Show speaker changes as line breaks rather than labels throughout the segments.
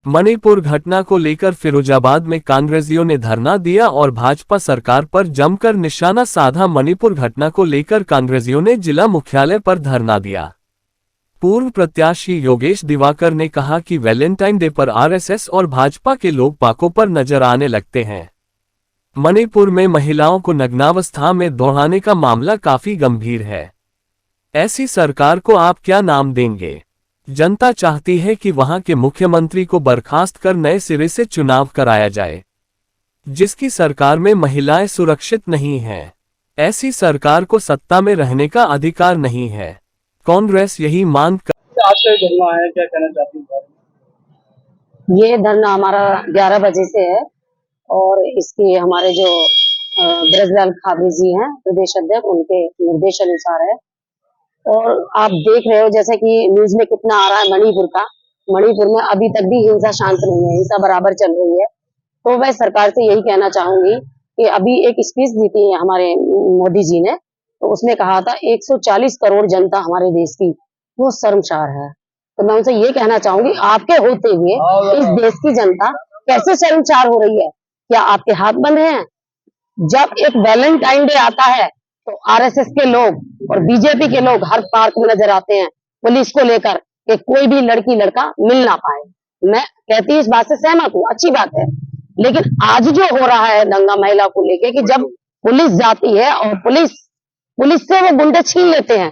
मणिपुर घटना को लेकर फिरोजाबाद में कांग्रेसियों ने धरना दिया और भाजपा सरकार पर जमकर निशाना साधा। मणिपुर घटना को लेकर कांग्रेसियों ने जिला मुख्यालय पर धरना दिया। पूर्व प्रत्याशी योगेश दिवाकर ने कहा कि वैलेंटाइन डे पर आरएसएस और भाजपा के लोग पाकों पर नजर आने लगते हैं। मणिपुर में महिलाओं को नग्नावस्था में दौड़ाने का मामला काफी गंभीर है। ऐसी सरकार को आप क्या नाम देंगे? जनता चाहती है कि वहां के मुख्यमंत्री को बर्खास्त कर नए सिरे से चुनाव कराया जाए, जिसकी सरकार में महिलाएं सुरक्षित नहीं हैं। ऐसी सरकार को सत्ता में रहने का अधिकार नहीं है। कांग्रेस यही मांग कर
आज का धरना है, क्या कहना चाहती हैं?
ये धरना हमारा 11 बजे से है और इसके हमारे जो ब्रजलाल खाबरी जी हैं प्रदेश अध्यक्ष, उनके निर्देश अनुसार है। और आप देख रहे हो जैसे कि न्यूज में कितना आ रहा है मणिपुर में अभी तक भी हिंसा शांत नहीं है, हिंसा बराबर चल रही है। तो मैं सरकार से यही कहना चाहूंगी कि अभी एक स्पीच दी थी हमारे मोदी जी ने, तो उसमें कहा था 140 करोड़ जनता हमारे देश की, वो शर्मसार है। तो मैं उनसे ये कहना चाहूंगी, आपके होते हुए इस देश की जनता कैसे शर्मसार हो रही है? क्या आपके हाथ बंद हैं? जब एक वैलेंटाइन डे आता है तो आरएसएस के लोग और बीजेपी के लोग हर पार्क में नजर आते हैं पुलिस को लेकर कि कोई भी लड़की लड़का मिल ना पाए। मैं कहती हूँ, इस बात से सहमत हूँ, अच्छी बात है। लेकिन आज जो हो रहा है दंगा महिला को लेके कि जब पुलिस जाती है और पुलिस से वो गुंडे छीन लेते हैं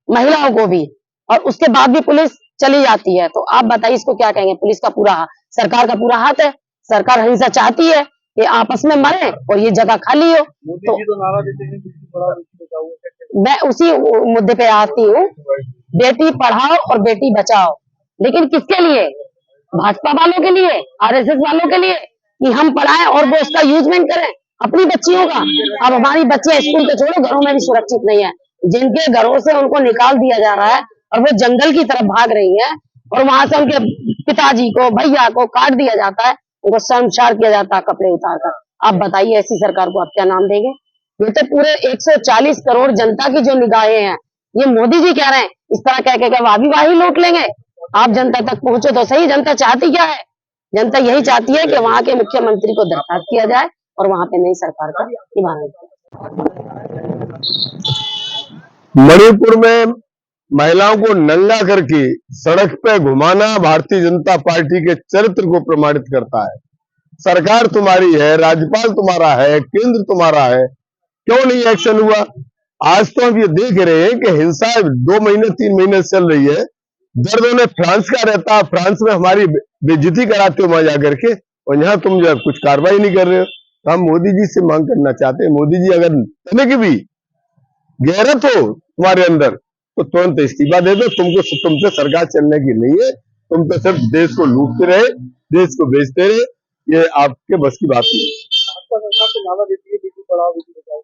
महिलाओं को भी, और उसके बाद भी पुलिस चली जाती है, तो आप बताइए इसको क्या कहेंगे? पुलिस का पूरा, सरकार का पूरा हाथ है। सरकार हिंसा चाहती है कि आपस में मरे और ये जगह खाली हो। तो
नारा देते हैं बेटी पढ़ाओ बेटी बचाओ।
मैं उसी मुद्दे पे आती हूँ, बेटी पढ़ाओ और बेटी बचाओ, लेकिन किसके लिए? भाजपा वालों के लिए, आरएसएस वालों के लिए, कि हम पढ़ाएं और वो उसका यूजमेंट करें अपनी बच्चियों का। अब हमारी बच्चियां स्कूल तो छोड़ो, घरों में भी सुरक्षित नहीं है। जिनके घरों से उनको निकाल दिया जा रहा है और वो जंगल की तरफ भाग रही है और वहां से उनके पिताजी को, भैया को काट दिया जाता है, उनको शर्मसार किया जाता है कपड़े उतारकर। आप बताइए ऐसी सरकार को आप क्या नाम देंगे? ये तो पूरे 140 करोड़ जनता की जो निगाहें हैं, ये मोदी जी कह रहे हैं इस तरह कह के वाही लूट लेंगे। आप जनता तक पहुंचे तो सही। जनता चाहती क्या है? जनता यही चाहती है कि वहां के मुख्यमंत्री को बर्खास्त किया जाए और वहां पे नई सरकार का निर्माण किया।
मणिपुर में महिलाओं को नंगा करके सड़क पे घुमाना भारतीय जनता पार्टी के चरित्र को प्रमाणित करता है। सरकार तुम्हारी है, राज्यपाल तुम्हारा है, केंद्र तुम्हारा है, क्यों नहीं एक्शन हुआ? आज तो हम ये देख रहे हैं कि हिंसा 2 महीने 3 महीने से चल रही है। दर्द उन्हें फ्रांस का रहता है, फ्रांस में हमारी बेइज्जती कराते हो वहां जाकर के, और यहाँ तुम जो कुछ कार्रवाई नहीं कर रहे हो। तो हम मोदी जी से मांग करना चाहते हैं, मोदी जी अगर तनिक भी गैरत हो तुम्हारे अंदर तो तुरंत इस्तीफा दे दो। तुमसे सरकार चलने की नहीं है। तुम तो सिर्फ देश को लूटते रहे, देश को बेचते रहे, ये आपके बस की बात नहीं।
नारा देती है बेटी पढ़ाओ बेटी बचाओ।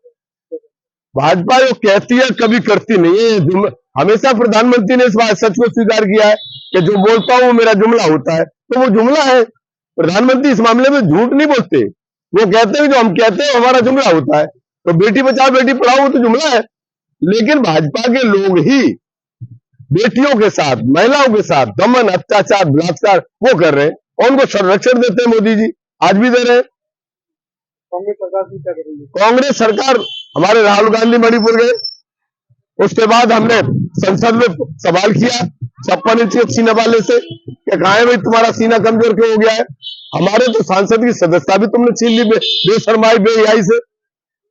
भाजपा जो कहती है कभी करती नहीं है। हमेशा प्रधानमंत्री ने इस बात सच को स्वीकार किया है कि जो बोलता हूं वो मेरा जुमला होता है, तो वो जुमला है। प्रधानमंत्री इस मामले में झूठ नहीं बोलते, वो कहते हैं जो हम कहते हैं हमारा जुमला होता है। तो बेटी बचाओ बेटी पढ़ाओ वो तो जुमला है, लेकिन भाजपा के लोग ही बेटियों के साथ, महिलाओं के साथ दमन, अत्याचार, बलात्कार वो कर रहे हैं और उनको संरक्षण देते हैं मोदी जी, आज भी दे रहे हैं।
कांग्रेस सरकार की क्या करेगी?
कांग्रेस सरकार, हमारे राहुल गांधी मणिपुर गए, उसके बाद हमने संसद में सवाल किया 56 इंच के सीना वाले से कि कहा है भाई तुम्हारा सीना कमजोर क्यों हो गया है? हमारे तो सांसद की सदस्यता भी तुमने छीन ली बेशर्माई बेहयाई से।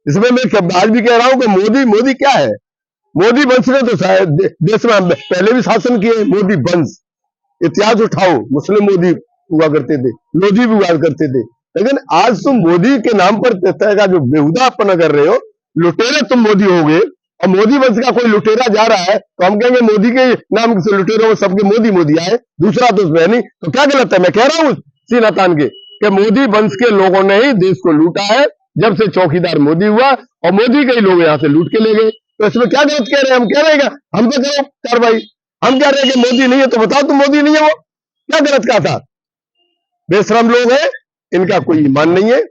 इसमें मैं आज भी कह रहा हूं कि मोदी क्या है? मोदी वंश ने तो शायद देश में पहले भी शासन किए। मोदी वंश इतिहास उठाओ, मुस्लिम मोदी हुआ करते थे, लोधी भी हुआ करते थे, लेकिन आज तुम मोदी के नाम पर तरह का जो बेहुदापना कर रहे हो, लुटेरे तुम मोदी हो गए। और मोदी वंश का कोई लुटेरा जा रहा है तो हम कहेंगे मोदी के नाम से लुटेरों में सबके मोदी मोदी आए, दूसरा तो उसमें नहीं। तो क्या गलत है? मैं कह रहा हूं सीना तान के कि मोदी वंश के लोगों ने ही देश को लूटा है जब से चौकीदार मोदी हुआ, और मोदी के ही लोग यहाँ से लूट के ले गए। तो इसमें क्या गलत कह रहे हैं? हम कह रहे हैं हम तो करो कार्रवाई। हम कह रहे हैं कि मोदी नहीं है तो बताओ तुम मोदी नहीं है, वो क्या गलत कहा था? बेशरम लोग हैं, इनका कोई ईमान नहीं है।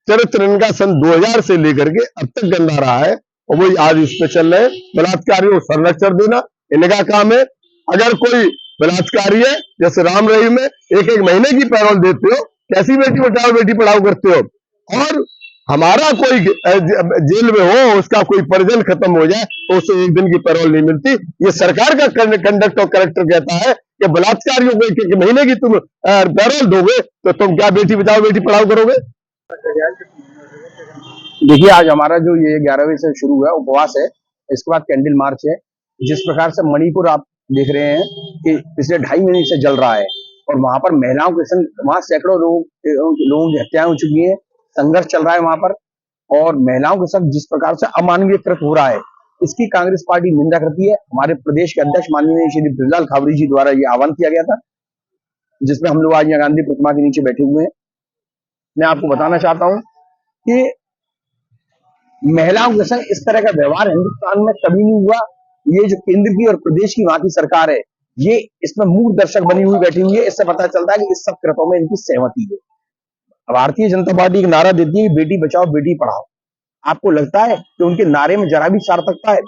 चरित्र इनका सन 2000 से लेकर के अब तक गंदा रहा है और वही आज इस पे चल रहे हैं। बलात्कारियों को संरक्षण देना इनका काम है। अगर कोई बलात्कारी है। जैसे राम रहीम में एक एक महीने की पैरोल देते हो, कैसी बेटी बचाओ बेटी पढ़ाओ करते हो। और हमारा कोई जेल में हो, उसका कोई परिजन खत्म हो जाए तो उसे एक दिन की पैरोल नहीं मिलती। ये सरकार का कंडक्ट और करेक्टर कहता है कि बलात्कारियों को एक एक महीने की तुम पैरोल दोगे तो तुम क्या बेटी बचाओ बेटी पढ़ाओ करोगे।
देखिए, आज हमारा जो ये 11वीं से शुरू हुआ उपवास है, इसके बाद कैंडल मार्च है। जिस प्रकार से मणिपुर आप देख रहे हैं कि पिछले 2.5 महीने से जल रहा है और वहां पर महिलाओं के संग वहां सैकड़ों लोगों की हत्याएं हो चुकी हैं, संघर्ष चल रहा है वहां पर। और महिलाओं के संग जिस प्रकार से अमानवीय कृत्य हो रहा है, इसकी कांग्रेस पार्टी निंदा करती है। हमारे प्रदेश के अध्यक्ष माननीय श्री ब्रजलाल खाबरी जी द्वारा ये आह्वान किया गया था, जिसमें हम लोग आज यहाँ गांधी प्रतिमा के नीचे बैठे हुए हैं। मैं आपको बताना चाहता हूँ कि महिलाओं के संग इस तरह का व्यवहार हिंदुस्तान में कभी नहीं हुआ। ये जो केंद्र की और प्रदेश की वहां की सरकार है, ये इसमें मूक दर्शक बनी हुई बैठी हुई है। इससे पता चलता है कि इस सब कृत्यों में इनकी सहमति है। भारतीय जनता पार्टी एक नारा देती है, बेटी बचाओ बेटी पढ़ाओ। आपको लगता है कि उनके नारे में जरा भी सार्थकता है?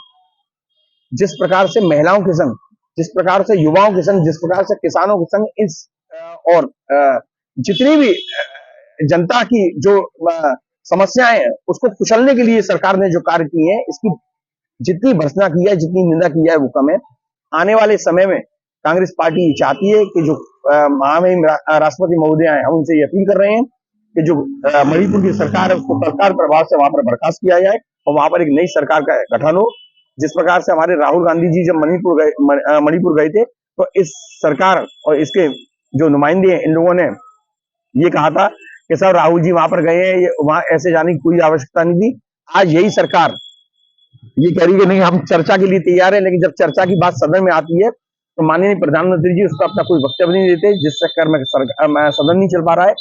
जिस प्रकार से महिलाओं के संग, जिस प्रकार से युवाओं के संग, जिस प्रकार से किसानों के संग इस और जितनी भी जनता की जो समस्याएं हैं उसको कुचलने के लिए सरकार ने जो कार्य किए हैं, इसकी जितनी भर्त्सना की है, जितनी निंदा की है, वो कम है। आने वाले समय में कांग्रेस पार्टी चाहती है कि जो महामहिम राष्ट्रपति महोदय हैं, हम उनसे ये अपील कर रहे हैं कि जो मणिपुर की सरकार है उसको तत्काल प्रभाव से वहां पर बर्खास्त किया जाए और वहां पर एक नई सरकार का गठन हो। जिस प्रकार से हमारे राहुल गांधी जी जब मणिपुर गए थे तो इस सरकार और इसके जो नुमाइंदे हैं, इन लोगों ने ये कहा था कि सर राहुल जी वहां पर गए हैं, वहां ऐसे जाने की कोई आवश्यकता नहीं थी। आज यही सरकार ये कह रही है कि नहीं, हम चर्चा के लिए तैयार है, लेकिन जब चर्चा की बात सदन में आती है तो माननीय प्रधानमंत्री जी उसका अपना कोई वक्तव्य नहीं देते, जिस चक्कर में सदन नहीं चल पा रहा है।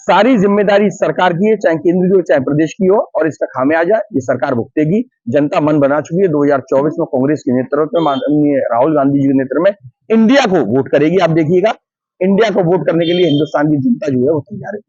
सारी जिम्मेदारी सरकार की है, चाहे केंद्र की हो चाहे प्रदेश की हो, और इसका खामियाजा ये सरकार भुगतेगी। जनता मन बना चुकी है। 2024 में कांग्रेस के नेतृत्व में माननीय राहुल गांधी जी के नेतृत्व में इंडिया को वोट करेगी। आप देखिएगा, इंडिया को वोट करने के लिए हिंदुस्तान की जनता जो है वो तैयार है।